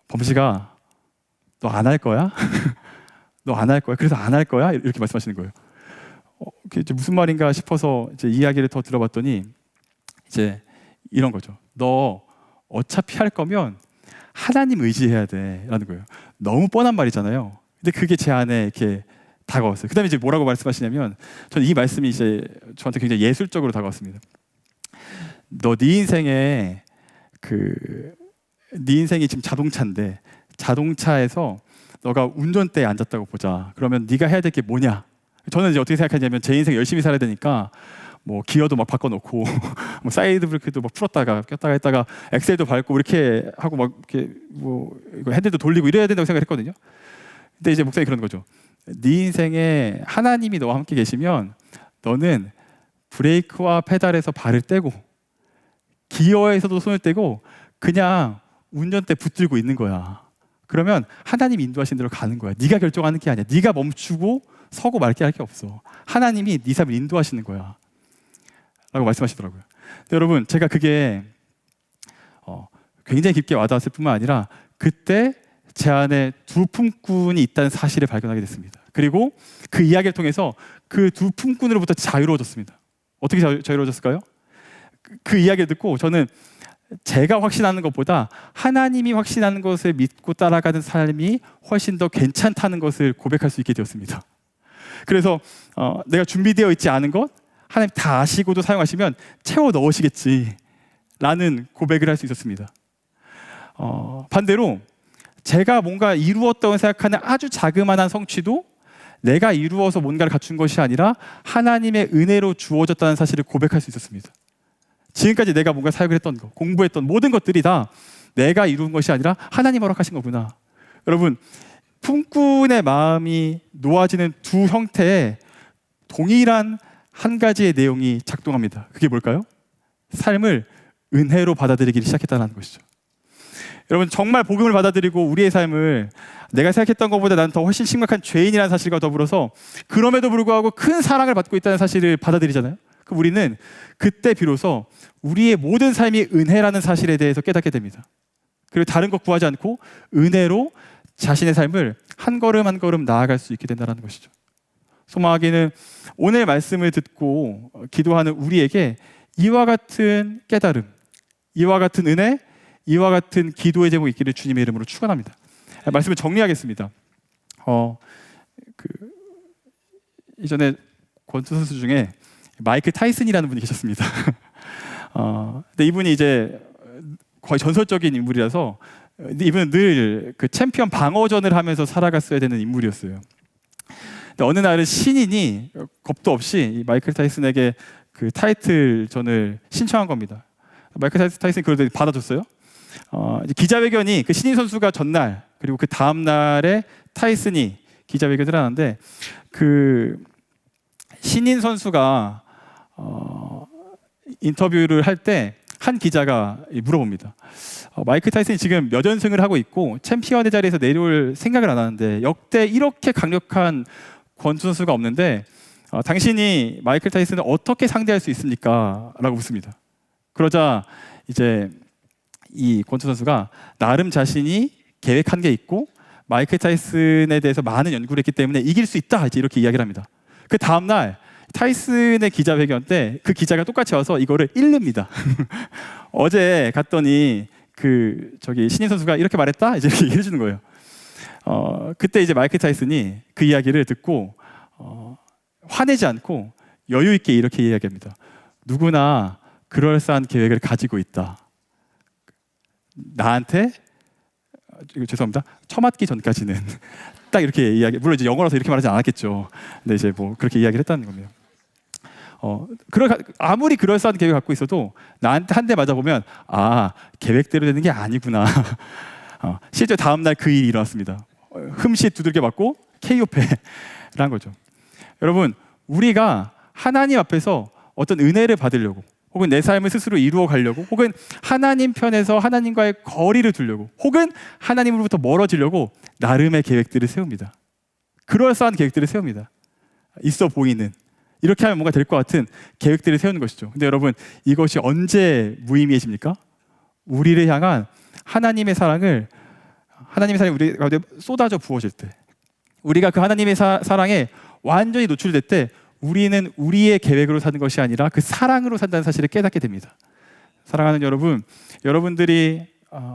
범식아, 너 안 할 거야? 너 안 할 거야? 그래서 안 할 거야? 이렇게 말씀하시는 거예요. 그게 이제 무슨 말인가 싶어서 이제 이야기를 더 들어봤더니 이제 이런 거죠. 너 어차피 할 거면 하나님 의지해야 돼라는 거예요. 너무 뻔한 말이잖아요. 근데 그게 제 안에 이렇게 다가왔어요. 그다음에 이제 뭐라고 말씀하시냐면, 저는 이 말씀이 이제 저한테 굉장히 예술적으로 다가왔습니다. 너 네 인생에 네 인생이 지금 자동차인데 자동차에서 너가 운전대에 앉았다고 보자. 그러면 네가 해야 될 게 뭐냐? 저는 이제 어떻게 생각하냐면 제 인생 열심히 살아야 되니까 뭐 기어도 막 바꿔놓고 뭐 사이드 브레이크도 막 풀었다가 꼈다가 했다가 엑셀도 밟고 이렇게 하고 막 이렇게 뭐 이거 핸들도 돌리고 이래야 된다고 생각했거든요. 근데 이제 목사님이 그런 거죠. 네 인생에 하나님이 너와 함께 계시면 너는 브레이크와 페달에서 발을 떼고 기어에서도 손을 떼고 그냥 운전대 붙들고 있는 거야. 그러면 하나님이 인도하신 대로 가는 거야. 네가 결정하는 게 아니야. 네가 멈추고 서고 말게 할 게 없어. 하나님이 네 삶을 인도하시는 거야 라고 말씀하시더라고요. 여러분, 제가 그게 굉장히 깊게 와닿았을 뿐만 아니라 그때 제 안에 두 품꾼이 있다는 사실을 발견하게 됐습니다. 그리고 그 이야기를 통해서 그 두 품꾼으로부터 자유로워졌습니다. 어떻게 자유로워졌을까요? 그 이야기를 듣고 저는 제가 확신하는 것보다 하나님이 확신하는 것을 믿고 따라가는 삶이 훨씬 더 괜찮다는 것을 고백할 수 있게 되었습니다. 그래서 내가 준비되어 있지 않은 것 하나님 다 아시고도 사용하시면 채워 넣으시겠지 라는 고백을 할 수 있었습니다. 반대로 제가 뭔가 이루었다고 생각하는 아주 자그마한 성취도 내가 이루어서 뭔가를 갖춘 것이 아니라 하나님의 은혜로 주어졌다는 사실을 고백할 수 있었습니다. 지금까지 내가 뭔가 사역을 했던 것, 공부했던 모든 것들이 다 내가 이룬 것이 아니라 하나님 허락하신 거구나. 여러분, 품꾼의 마음이 놓아지는 두 형태의 동일한 한 가지의 내용이 작동합니다. 그게 뭘까요? 삶을 은혜로 받아들이기 시작했다는 것이죠. 여러분, 정말 복음을 받아들이고 우리의 삶을 내가 생각했던 것보다 나는 더 훨씬 심각한 죄인이라는 사실과 더불어서 그럼에도 불구하고 큰 사랑을 받고 있다는 사실을 받아들이잖아요. 그럼 우리는 그때 비로소 우리의 모든 삶이 은혜라는 사실에 대해서 깨닫게 됩니다. 그리고 다른 것 구하지 않고 은혜로 자신의 삶을 한 걸음 한 걸음 나아갈 수 있게 된다는 것이죠. 소망하기는 오늘 말씀을 듣고 기도하는 우리에게 이와 같은 깨달음, 이와 같은 은혜, 이와 같은 기도의 제목이 있기를 주님의 이름으로 축원합니다. 말씀을 정리하겠습니다. 이전에 권투 선수 중에 마이크 타이슨이라는 분이 계셨습니다. 근데 이분이 이제 거의 전설적인 인물이라서 이분은 늘 그 챔피언 방어전을 하면서 살아갔어야 되는 인물이었어요. 근데 어느 날은 신인이 겁도 없이 이 마이클 타이슨에게 그 타이틀전을 신청한 겁니다. 마이클 타이슨이 그걸 받아줬어요. 이제 기자회견이 그 신인 선수가 전날 그리고 그 다음 날에 타이슨이 기자회견을 하는데 그 신인 선수가 인터뷰를 할 때 한 기자가 물어봅니다. 마이크 타이슨이 지금 몇 연승을 하고 있고 챔피언의 자리에서 내려올 생각을 안 하는데 역대 이렇게 강력한 권투 선수가 없는데 당신이 마이클 타이슨을 어떻게 상대할 수 있습니까? 라고 묻습니다. 그러자 이제 이 권투 선수가 나름 자신이 계획한 게 있고 마이클 타이슨에 대해서 많은 연구를 했기 때문에 이길 수 있다 이렇게 이야기를 합니다. 그 다음 날 타이슨의 기자회견 때 그 기자가 똑같이 와서 이거를 읽습니다. 어제 갔더니 그 저기 신인 선수가 이렇게 말했다 이제 이렇게 얘기해 주는 거예요. 그때 이제 마이클 타이슨이 그 이야기를 듣고 화내지 않고 여유 있게 이렇게 이야기합니다. 누구나 그럴싸한 계획을 가지고 있다. 나한테 죄송합니다. 처맞기 전까지는 딱 이렇게 이야기. 물론 이제 영어라서 이렇게 말하지 않았겠죠. 근데 이제 뭐 그렇게 이야기를 했다는 겁니다. 아무리 그럴싸한 계획을 갖고 있어도 나한테 한 대 맞아보면 계획대로 되는 게 아니구나. 실제 다음 날 그 일이 일어났습니다. 흠씨 두들겨 맞고 KO패를 한 거죠. 여러분, 우리가 하나님 앞에서 어떤 은혜를 받으려고 혹은 내 삶을 스스로 이루어 가려고 혹은 하나님 편에서 하나님과의 거리를 두려고 혹은 하나님으로부터 멀어지려고 나름의 계획들을 세웁니다. 그럴싸한 계획들을 세웁니다. 있어 보이는 이렇게 하면 뭔가 될 것 같은 계획들을 세우는 것이죠. 근데 여러분, 이것이 언제 무의미해집니까? 우리를 향한 하나님의 사랑이 우리 가운데 쏟아져 부어질 때, 우리가 그 하나님의 사랑에 완전히 노출될 때 우리는 우리의 계획으로 사는 것이 아니라 그 사랑으로 산다는 사실을 깨닫게 됩니다. 사랑하는 여러분, 여러분들이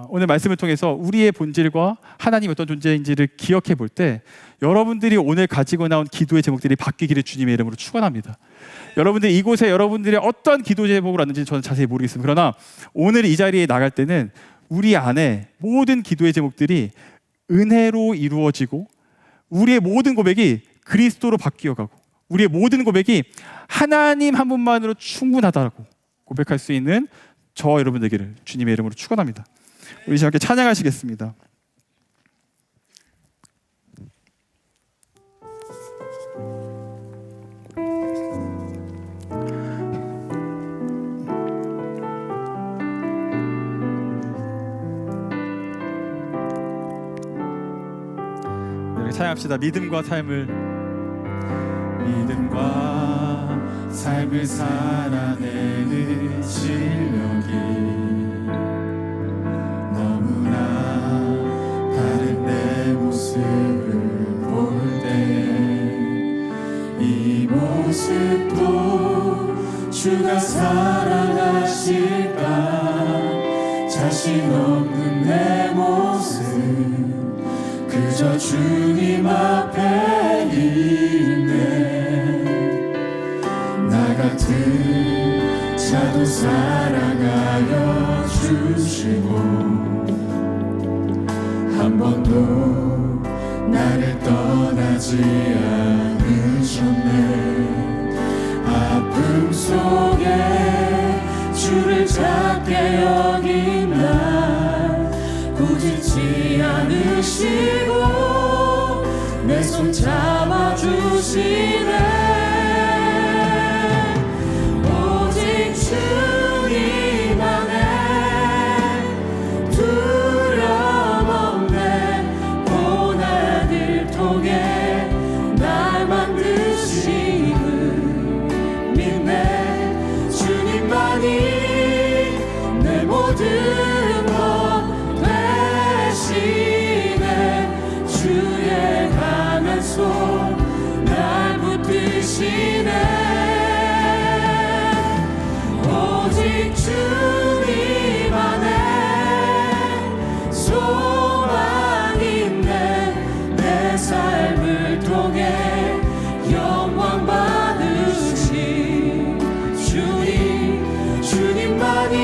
오늘 말씀을 통해서 우리의 본질과 하나님이 어떤 존재인지를 기억해 볼 때 여러분들이 오늘 가지고 나온 기도의 제목들이 바뀌기를 주님의 이름으로 축원합니다. 여러분들이 이곳에 여러분들이 어떤 기도 제목을 왔는지 저는 자세히 모르겠습니다. 그러나 오늘 이 자리에 나갈 때는 우리 안에 모든 기도의 제목들이 은혜로 이루어지고 우리의 모든 고백이 그리스도로 바뀌어가고 우리의 모든 고백이 하나님 한 분만으로 충분하다고 고백할 수 있는 저와 여러분 되기를 주님의 이름으로 축원합니다. 우리 함께 찬양하시겠습니다. 이렇게 찬양합시다. 믿음과 삶을 살아내는 실력이 너무나 다른 내 모습을 볼 때 이 모습도 주가 사랑하실까? 자신 없는 내 모습 그저 주님 앞에 있네. 나 같은 자도 사랑하여 주시고 한 번도 나를 떠나지 않으셨네. 아픔 속에 주를 작게 여긴 날 꾸짖지 않으시고 내 손 잡아주시네. 오직 주님 안에 두려움 없네. 고난을 통해 날 만드심을 믿네. 주님만이 내 모든 것 되시네. 주의 강한 손 날 붙드시네. 오직 주님 안에 소망 있네. 내 삶을 통해 영광 받으신 주님, 주님만이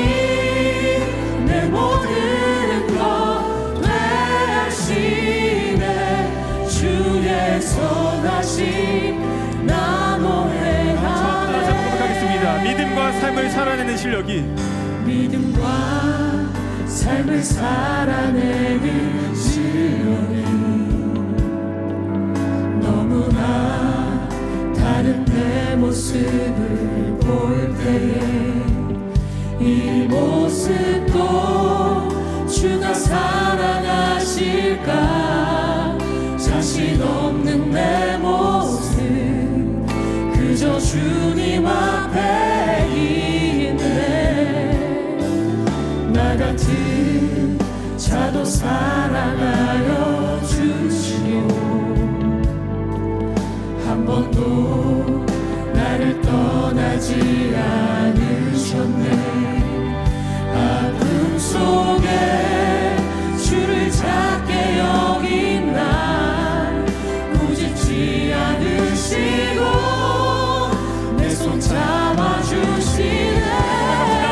내 모든 것 되시네. 주의 선하심 나 노래하네. 고백하겠습니다. 믿음과 삶을 살아내는 실력이 믿음과 삶을 살아내는 실력이 너무나 다른 내 모습을 볼 때에 이 모습도 주가 사랑하실까? 자신 없는 내 모습 그저 주님 앞에 있네. 나 같은 자도 사랑하여 주시오 한 번도 나를 떠나지 않으셨네. 아픔 속에 주를 작게 여긴 날 꾸짖지 않으시고 내 손 잡아주시네.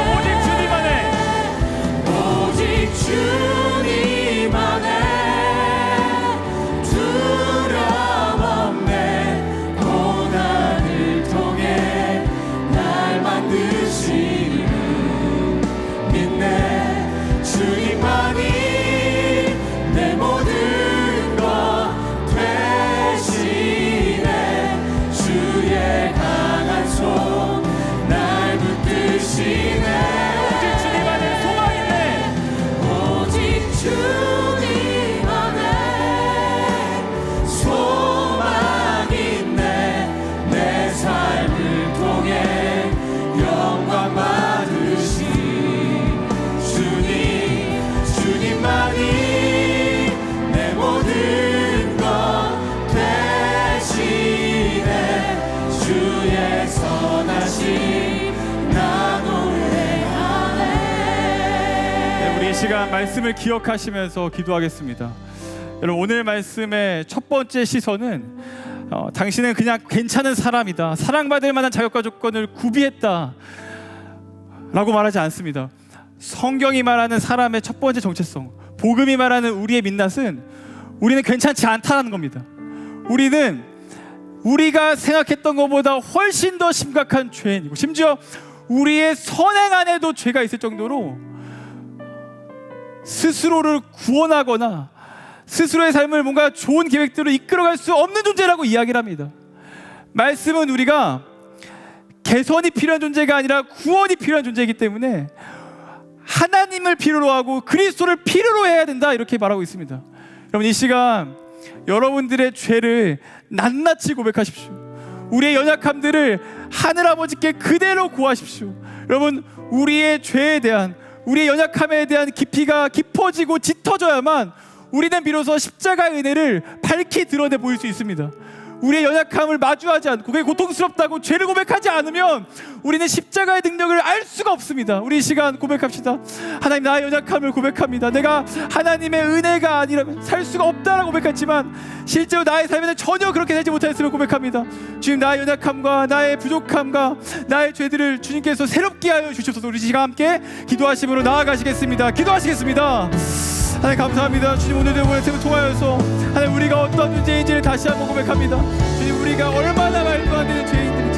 오직 주님 안에 오직 주님 안에 두려움 없네. 고난을 통해 날 만드시는 믿네. 주님만이 내 모든 것 되시네. 주의 강한 손 날 붙드시네. 오직 주님 안에 소망 있네. 오직 주님 안에 소망 있네. 내 삶을 통해 영광 받으신 주님, 주님만이 내 모든 것 되시네. 주의 선하심 나 노래하네. 우리 이 시간 말씀을 기억하시면서 기도하겠습니다. 여러분, 오늘 말씀의 첫 번째 시선은 당신은 그냥 괜찮은 사람이다, 사랑받을 만한 자격과 조건을 구비했다 라고 말하지 않습니다. 성경이 말하는 사람의 첫 번째 정체성, 복음이 말하는 우리의 민낯은 우리는 괜찮지 않다는 겁니다. 우리는 우리가 생각했던 것보다 훨씬 더 심각한 죄인이고, 심지어 우리의 선행 안에도 죄가 있을 정도로 스스로를 구원하거나 스스로의 삶을 뭔가 좋은 계획대로 이끌어갈 수 없는 존재라고 이야기를 합니다. 말씀은 우리가 개선이 필요한 존재가 아니라 구원이 필요한 존재이기 때문에 하나님을 필요로 하고 그리스도를 필요로 해야 된다, 이렇게 말하고 있습니다. 여러분, 이 시간 여러분들의 죄를 낱낱이 고백하십시오. 우리의 연약함들을 하늘아버지께 그대로 고하십시오. 여러분, 우리의 죄에 대한, 우리의 연약함에 대한 깊이가 깊어지고 짙어져야만 우리는 비로소 십자가의 은혜를 밝히 드러내 보일 수 있습니다. 우리의 연약함을 마주하지 않고 그게 고통스럽다고 죄를 고백하지 않으면 우리는 십자가의 능력을 알 수가 없습니다. 우리 이 시간 고백합시다. 하나님, 나의 연약함을 고백합니다. 내가 하나님의 은혜가 아니라면 살 수가 없다라고 고백했지만 실제로 나의 삶에는 전혀 그렇게 되지 못했음을 고백합니다. 주님, 나의 연약함과 나의 부족함과 나의 죄들을 주님께서 새롭게 하여 주시옵소서. 우리 시간 함께 기도하심으로 나아가시겠습니다. 기도하시겠습니다. 하나님 감사합니다. 주님, 오늘도 말씀을 통하여서 하나님 우리가 어떤 존재인지를 다시 한번 고백합니다. 주님, 우리가 얼마나 말도 안 되는 죄인들이